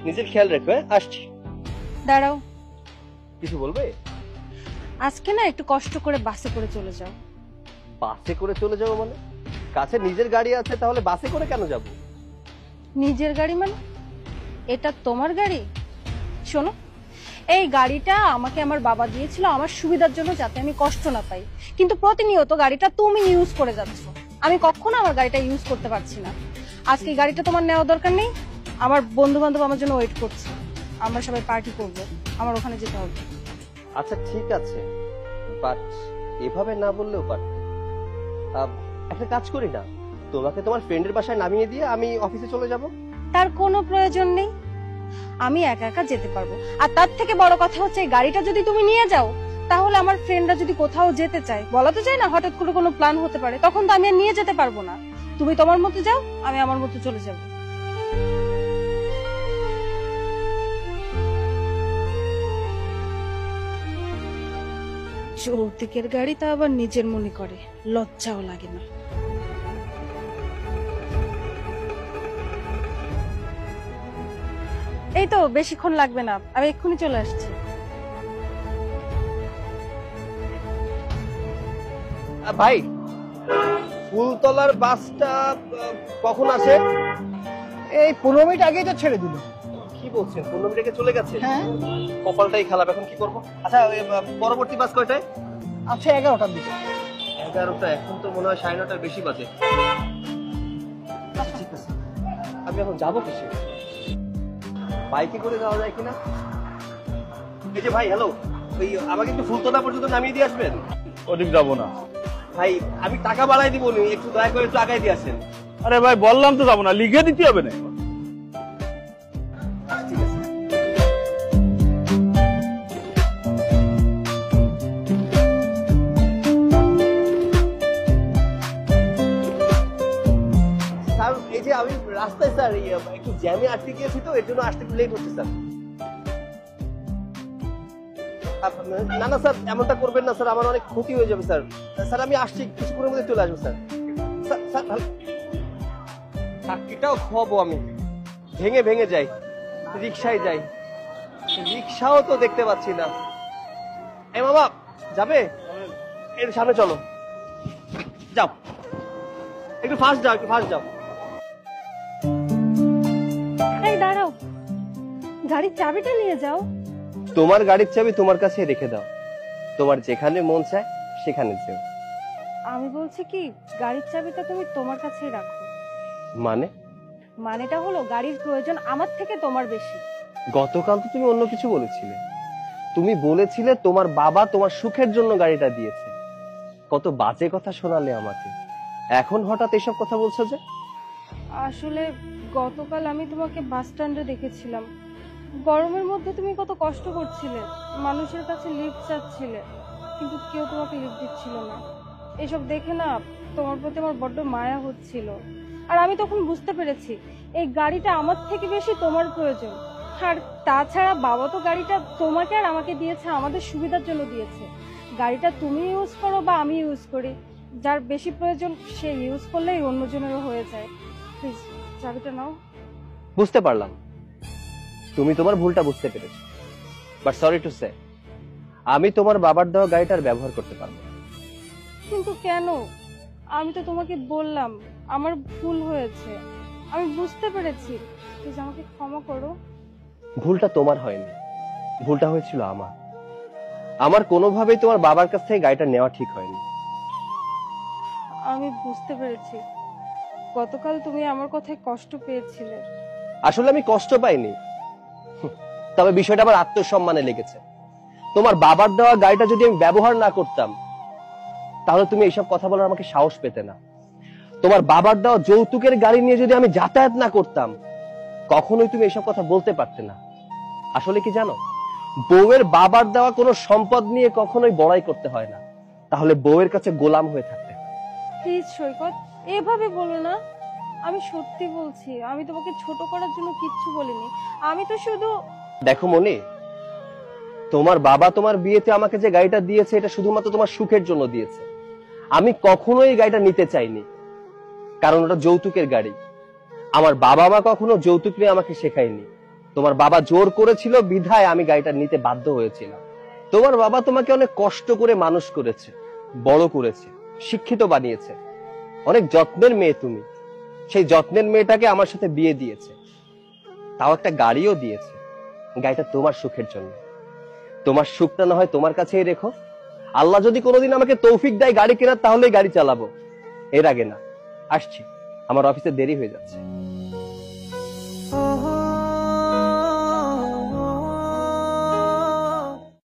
নিজের খেয়াল রেখো। আসছি। দাঁড়াও, কিছু বলবে? আজকে না একটু কষ্ট করে বাসে করে চলে যাও। বাসে করে চলে যাবো মানে? কাছে নিজের গাড়ি আছে, তাহলে বাসে করে কেন যাব? নিজের গাড়ি মানে? এটা তোমার গাড়ি? শোনো, এই গাড়িটা আমাকে আমার বাবা দিয়েছিল আমার সুবিধার জন্য, যাতে আমি কষ্ট না পাই। কিন্তু প্রতিনিয়ত গাড়িটা তুমি ইউজ করে যাচ্ছ, আমি কখনো আমার গাড়িটা ইউজ করতে পারছি না। আজকে এই গাড়িটা তোমার নেওয়া দরকার নেই। আমার বন্ধু বান্ধব আমার জন্য ওয়েট করছে, আমরা সবাই পার্টি করবো, আমার ওখানে যেতে হবে। আচ্ছা ঠিক আছে, বাট এভাবে না বললেও পারতে। একটা কাজ করি না, তোমাকে তোমার ফ্রেন্ডের বাসায় নামিয়ে দিয়ে আমি অফিসে চলে যাব। তার কোনো প্রয়োজন নেই, আমি একা একা যেতে পারবো। আর তার থেকে বড় কথা হচ্ছে, এই গাড়িটা যদি তুমি নিয়ে যাও, তাহলে আমার ফ্রেন্ডরা যদি কোথাও যেতে চায়, বলা তো যায় না, হঠাৎ করে কোনো প্ল্যান হতে পারে, তখন তো আমি আর নিয়ে যেতে পারবো না। তুমি তোমার মতো যাও, আমি আমার মতো চলে যাব। যৌতুকের গাড়ি তা আবার নিজের মনে করে, লজ্জাও লাগে না। এই তো, বেশিক্ষণ লাগবে না, আমি এক্ষুনি চলে আসছি। ভাই, ফুলতলার বাসটা কখন আসে? এই 15 মিনিট আগেই তো ছেড়ে দিল। কি বলছেন, 15 মিনিট আগে চলে গেছে? হ্যাঁ। কপালটাই খারাপ, এখন কি করবো? আচ্ছা, পরবর্তী বাস কয়টায়? আচ্ছা 11টার দিকে। 11টা? এখন তো মনে হয় 9:30টার বেশি বাজে। ঠিক আছে, আমি এখন যাবো কিসে? বাইকে করে যাওয়া যায় কিনা? এই যে ভাই, হ্যালো, ওই আমাকে একটু ফুলতলা পর্যন্ত নামিয়ে দিয়ে আসবেন। ওদিক যাবো না ভাই, আমি টাকা বাড়াই দিব, একটু দয়া করে একটু আগাই দিয়ে আসেন। আরে ভাই, বললাম তো যাবো না, লিখে দিতে হবে না। ঠিক আছে। স্যার, এই যে আমি রাস্তায় স্যার একটু জ্যামে আটকে গিয়েছি, তো এর জন্য আসতে একটু লেট হচ্ছে স্যার। না না স্যার, এমনটা করবেন না স্যার, আমার অনেক ক্ষতি হয়ে যাবে স্যার। স্যার আমি আসছি, কিছুক্ষণের মধ্যে চলে আসবো স্যার। স্যার, চাকরিটাও খাওয়াবো আমি, ভেঙে ভেঙে যাই, রিক্সায় যাই, রিক্সাও তো দেখতে পাচ্ছি না। এই মামা, যাবে? এর সামনে চলো, যাও, একটু ফাস্ট যাও, একটু ফাস্ট যাও। এই দাঁড়াও, গাড়ির চাবিটা নিয়ে যাও। তোমার গাড়ির চাবি তোমার কাছে রেখে দাও, তোমার যেখানে মন চায় সেখানে যেও। আমি বলছি কি, গাড়ির চাবিটা তুমি তোমার কাছেই রাখো। মানে? মানেটা হলো, গাড়ির প্রয়োজন আমার থেকে তোমার বেশি। গতকাল তো তুমি অন্য কিছু বলেছিলে, তুমি বলেছিলে তোমার বাবা তোমার সুখের জন্য গাড়িটা দিয়েছে। কত বাজে কথা শোনালে আমাকে, এখন হঠাৎ এসব কথা বলছো যে? আসলে গতকাল আমি তোমাকে বাস স্ট্যান্ডে দেখেছিলাম, গরমের মধ্যে তুমি কত কষ্ট করছিলে, মানুষের কাছে লিফট চাচ্ছিলে, কিন্তু কেউ তোমাকে লিফট দিচ্ছিল না। এসব দেখে না তোমার প্রতি আমার বড্ড মায়া হচ্ছিল। আর আমি তখন বুঝতে পেরেছি, এই গাড়িটা আমার থেকে বেশি তোমার প্রয়োজন। আর তাছাড়া বাবা তো গাড়িটা তোমাকে আর আমাকে দিয়েছে আমাদের সুবিধার জন্য দিয়েছে। গাড়িটা তুমি ইউজ করো বা আমি ইউজ করি, যার বেশি প্রয়োজন সে ইউজ করলেই অন্যজনেরও হয়ে যায়। প্লিজ চাবিটা নাও। বুঝতে পারলাম, তুমি তোমার ভুলটা বুঝতে পেরেছো, বাট সরি টু সে, আমি তোমার বাবার দেওয়া গাড়িটার ব্যবহার করতে পারবো না। কিন্তু কেন? আমি তো তোমাকে বললাম আমার ভুল হয়েছে, আমি বুঝতে পেরেছি, প্লিজ আমাকে ক্ষমা করো। ভুলটা তোমার হয়নি, ভুলটা হয়েছিল আমার। আমার কোনোভাবেই তোমার বাবার কাছ থেকে গাড়িটা নেওয়া ঠিক হয়নি। আমি বুঝতে পেরেছি, গতকাল তুমি আমার কথায় কষ্ট পেয়েছিলে। আসলে আমি কষ্ট পাইনি, তবে বিষয়টা আমার আত্মসম্মানে লেগেছে। তোমার বাবার দেওয়া গাড়িটা যদি আমি ব্যবহার না করতাম, তাহলে তুমি এইসব কথা বলার আমাকে সাহস পেতে না। তোমার বাবার দেওয়া যৌতুকের গাড়ি নিয়ে যদি আমি যাতায়াত না করতাম, কখনোই তুমি এইসব কথা বলতে পারতে না। আসলে কি জানো, বউয়ের বাবার দেওয়া কোনো সম্পদ নিয়ে কখনোই বড়াই করতে হয় না, তাহলে বউয়ের কাছে গোলাম হয়ে থাকতে হয়। প্লিজ সৈকত, এভাবে বলো না, আমি সত্যি বলছি, আমি তোমাকে ছোট করার জন্য কিচ্ছু বলিনি, আমি তো শুধু। দেখো মনি, তোমার বাবা তোমার বিয়েতে আমাকে যে গাড়িটা দিয়েছে, এটা শুধুমাত্র তোমার সুখের জন্য দিয়েছে। আমি কখনোই এই গাড়িটা নিতে চাইনি, কারণ ওটা যৌতুকের গাড়ি। আমার বাবা মা কখনো যৌতুক নিয়ে আমাকে শেখায়নি। তোমার বাবা জোর করেছিল বিধায় আমি গাড়িটা নিতে বাধ্য হয়েছিলাম। তোমার বাবা তোমাকে অনেক কষ্ট করে মানুষ করেছে, বড় করেছে, শিক্ষিত বানিয়েছে। অনেক যত্নের মেয়ে তুমি। সেই যত্নের মেয়েটাকে আমার সাথে বিয়ে দিয়েছে, তাও একটা গাড়িও দিয়েছে। গাড়িটা তোমার সুখের জন্য। তোমার সুখটা না হয় তোমার কাছেই রেখো। আল্লাহ যদি কোনোদিন আমাকে তৌফিক দেয় গাড়ি কেনার, তাহলেই গাড়ি চালাবো, এর আগে না। আসছি, আমার অফিসে দেরি হয়ে যাচ্ছে।